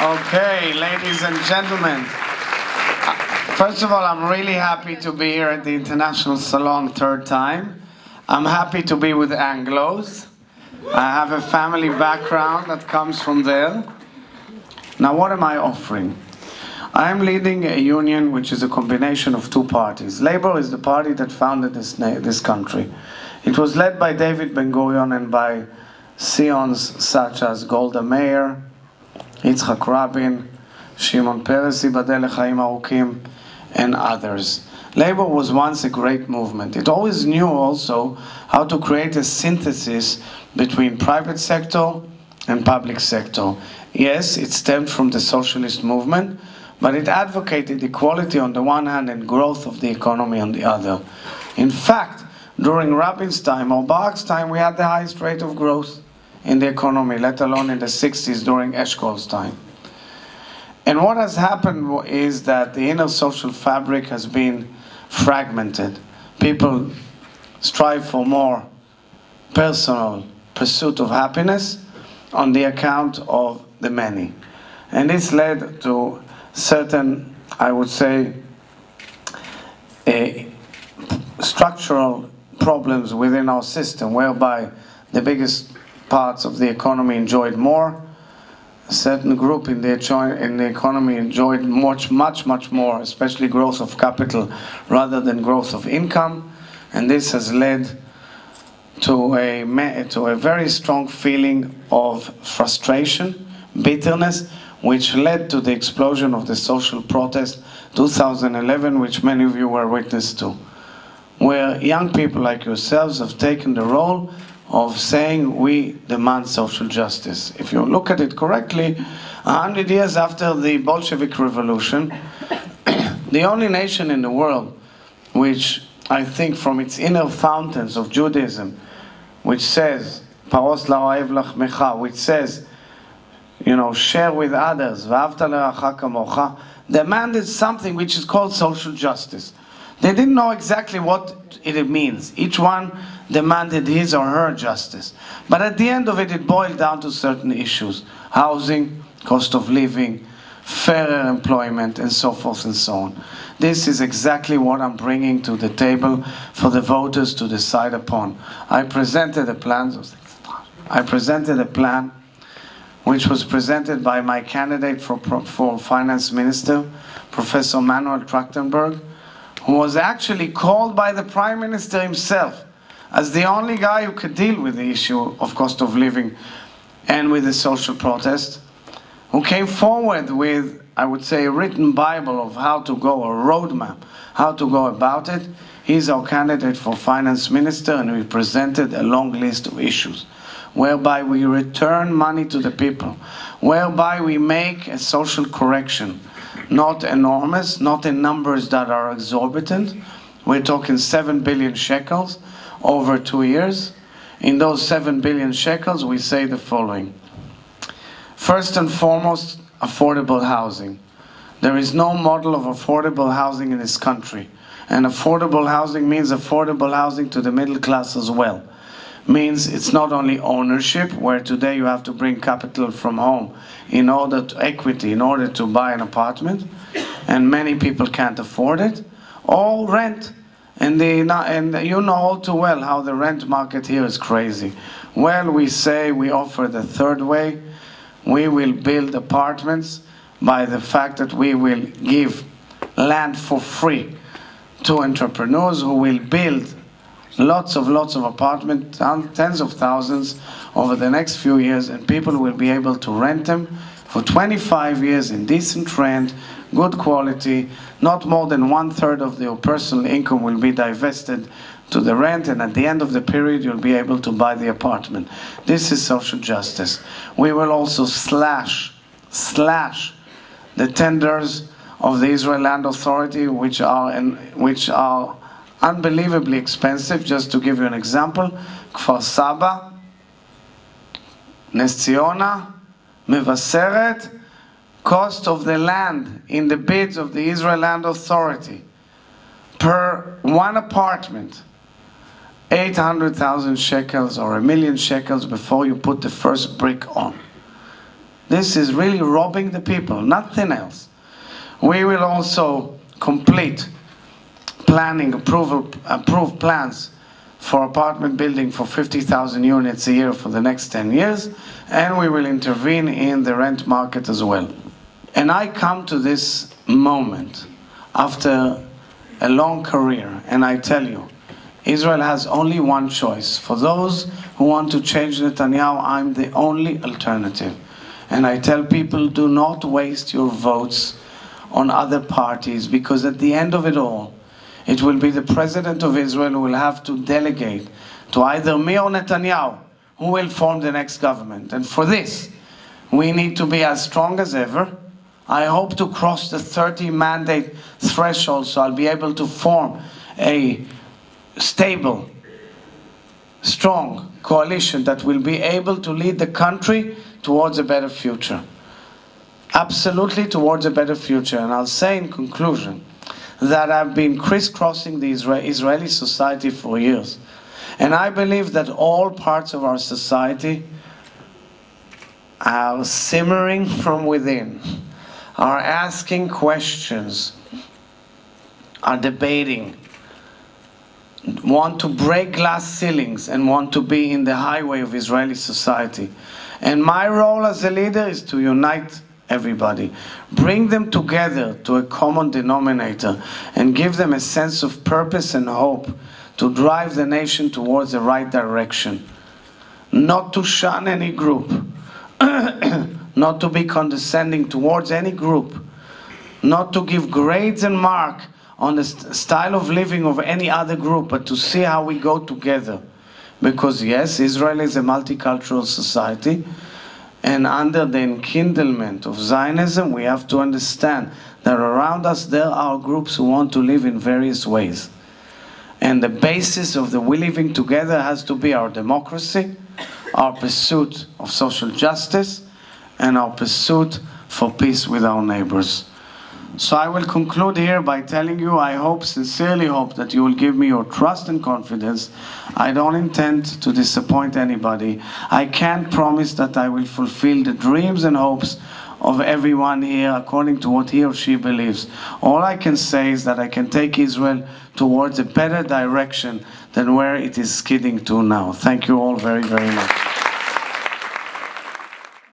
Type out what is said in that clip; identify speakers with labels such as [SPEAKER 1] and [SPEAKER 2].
[SPEAKER 1] Okay, ladies and gentlemen. First of all, I'm really happy to be here at the International Salon third time. I'm happy to be with Anglos. I have a family background that comes from there. Now, what am I offering? I'm leading a union which is a combination of two parties. Labour is the party that founded this country. It was led by David Ben-Gurion and by Sions such as Golda Meir, Yitzhak Rabin, Shimon Peres, ייבדל לחיים ארוכים, and others. Labour was once a great movement. It always knew also how to create a synthesis between private sector and public sector. Yes, it stemmed from the socialist movement, but it advocated equality on the one hand and growth of the economy on the other. In fact, during Rabin's time or Barak's time, we had the highest rate of growth in the economy, let alone in the 60s during Eshkol's time. And what has happened is that the inner social fabric has been fragmented. People strive for more personal pursuit of happiness on the account of the many. And this led to certain, I would say, structural problems within our system, whereby the biggest parts of the economy enjoyed more. A certain group in the economy enjoyed much more, especially growth of capital rather than growth of income. And this has led to a very strong feeling of frustration, bitterness, which led to the explosion of the social protest 2011, which many of you were witness to, where young people like yourselves have taken the role of saying we demand social justice. If you look at it correctly, 100 years after the Bolshevik Revolution, the only nation in the world which I think from its inner fountains of Judaism, which says, Paros la'ohev lachmecha, which says, you know, share with others, v'ahavta le'racha kamocha, demanded something which is called social justice. They didn't know exactly what it means. Each one demanded his or her justice. But at the end of it, it boiled down to certain issues. Housing, cost of living, fairer employment, and so forth and so on. This is exactly what I'm bringing to the table for the voters to decide upon. I presented a plan which was presented by my candidate for finance minister, Professor Manuel Trachtenberg, who was actually called by the Prime Minister himself as the only guy who could deal with the issue of cost of living and with the social protest, who came forward with, I would say, a written Bible of how to go, a roadmap, how to go about it. He's our candidate for finance minister, and we presented a long list of issues whereby we return money to the people, whereby we make a social correction. Not enormous, not in numbers that are exorbitant. We're talking 7 billion shekels over 2 years. In those 7 billion shekels, we say the following. First and foremost, affordable housing. There is no model of affordable housing in this country. And affordable housing means affordable housing to the middle class as well. Means it's not only ownership, where today you have to bring capital from home in order to equity, in order to buy an apartment, and many people can't afford it, or rent. And you know all too well how the rent market here is crazy. Well, we say we offer the third way. We will build apartments by the fact that we will give land for free to entrepreneurs who will build lots of apartments, tens of thousands over the next few years, and people will be able to rent them for 25 years in decent rent, good quality. Not more than 1/3 of your personal income will be divested to the rent, and at the end of the period you'll be able to buy the apartment. This is social justice. We will also slash the tenders of the Israel Land Authority, which are unbelievably expensive. Just to give you an example, Kfar Saba, Nes Ziona, Mevaseret, cost of the land in the bids of the Israel Land Authority per one apartment, 800,000 shekels or 1 million shekels before you put the first brick on. This is really robbing the people, nothing else. We will also complete approve plans for apartment building for 50,000 units a year for the next 10 years, and we will intervene in the rent market as well. And I come to this moment after a long career, and I tell you, Israel has only one choice. For those who want to change Netanyahu, I'm the only alternative. And I tell people, do not waste your votes on other parties, because at the end of it all, it will be the President of Israel who will have to delegate to either me or Netanyahu who will form the next government. And for this, we need to be as strong as ever. I hope to cross the 30 mandate threshold, so I'll be able to form a stable, strong coalition that will be able to lead the country towards a better future. Absolutely towards a better future. And I'll say in conclusion that I've been crisscrossing the Israeli society for years. And I believe that all parts of our society are simmering from within, are asking questions, are debating, want to break glass ceilings and want to be in the highway of Israeli society. And my role as a leader is to unite everybody, bring them together to a common denominator and give them a sense of purpose and hope to drive the nation towards the right direction. Not to shun any group, not to be condescending towards any group, not to give grades and mark on the style of living of any other group, but to see how we go together. Because yes, Israel is a multicultural society, and under the enkindlement of Zionism, we have to understand that around us there are groups who want to live in various ways. And the basis of the we living together has to be our democracy, our pursuit of social justice, and our pursuit for peace with our neighbors. So I will conclude here by telling you, I hope, sincerely hope, that you will give me your trust and confidence. I don't intend to disappoint anybody. I can't promise that I will fulfill the dreams and hopes of everyone here according to what he or she believes. All I can say is that I can take Israel towards a better direction than where it is skidding to now. Thank you all very, very much.